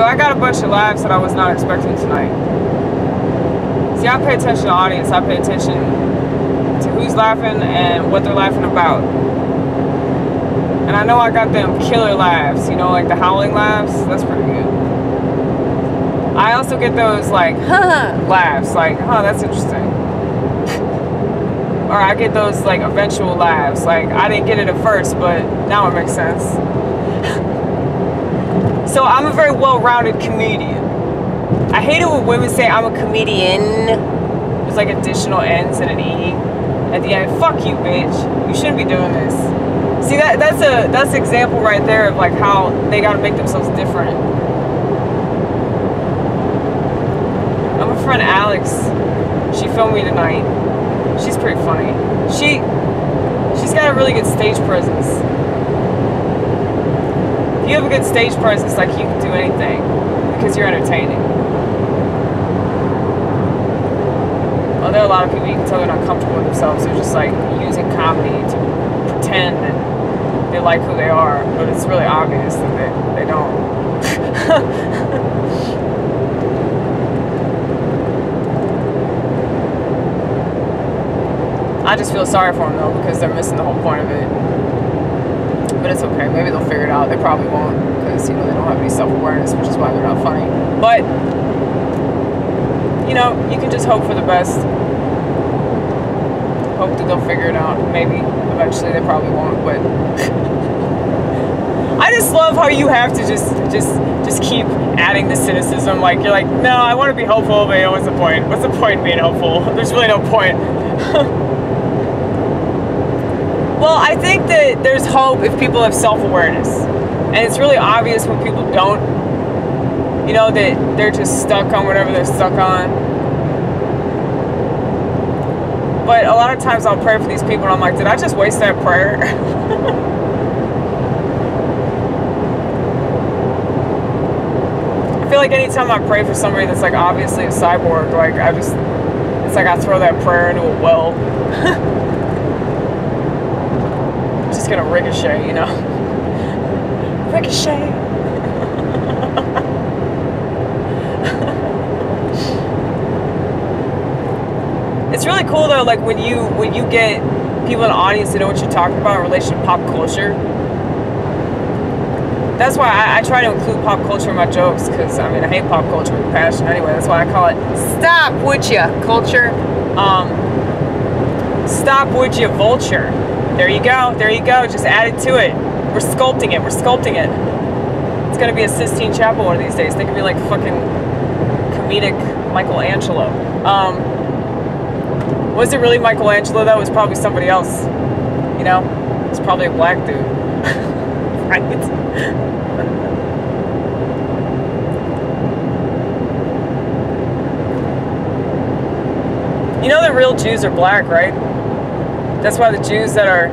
I got a bunch of laughs that I was not expecting tonight. See, I pay attention to the audience. I pay attention to who's laughing and what they're laughing about. And I know I got them killer laughs, you know, like the howling laughs. That's pretty good. I also get those like, huh, laughs, like, huh, that's interesting. Or I get those like eventual laughs, like I didn't get it at first, but now it makes sense. So I'm a very well-rounded comedian. I hate it when women say I'm a comedienne. There's like additional N's and an E at the end. Fuck you, bitch. You shouldn't be doing this. See, that's an example right there of like how they gotta make themselves different. My friend Alex, she filmed me tonight. She's pretty funny. She's got a really good stage presence. If you have a good stage presence, like you can do anything because you're entertaining. Well, there are a lot of people you can tell they're not comfortable with themselves. They're just like using comedy to pretend that they like who they are, but it's really obvious that they don't. I just feel sorry for them though because they're missing the whole point of it. But it's okay. Maybe they'll figure it out. They probably won't because, you know, they don't have any self-awareness, which is why they're not funny. But, you know, you can just hope for the best. Hope that they'll figure it out. Maybe. Eventually. They probably won't, but I just love how you have to just keep adding the cynicism. Like, you're like, no, I want to be hopeful, but you know, what's the point? What's the point in being hopeful? There's really no point. Well, I think that there's hope if people have self-awareness. And it's really obvious when people don't. You know, that they're just stuck on whatever they're stuck on. But a lot of times I'll pray for these people and I'm like, did I just waste that prayer? I feel like anytime I pray for somebody that's like obviously a cyborg, like it's like I throw that prayer into a well. Just gonna ricochet, you know. Ricochet. It's really cool though, like when you get people in the audience to know what you're talking about in relation to pop culture. That's why I try to include pop culture in my jokes, because I mean I hate pop culture with passion anyway. That's why I call it "Stop Would Ya" culture. Stop Would Ya vulture. There you go. There you go. Just add it to it. We're sculpting it. We're sculpting it. It's gonna be a Sistine Chapel one of these days. They could be like fucking comedic Michealangelo. Was it really Michealangelo though? It was probably somebody else. You know? It's probably a black dude. Right? You know that real Jews are black, right? That's why the Jews that are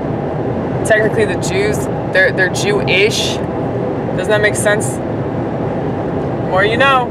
technically the Jews, they're Jewish. Doesn't that make sense? The more you know.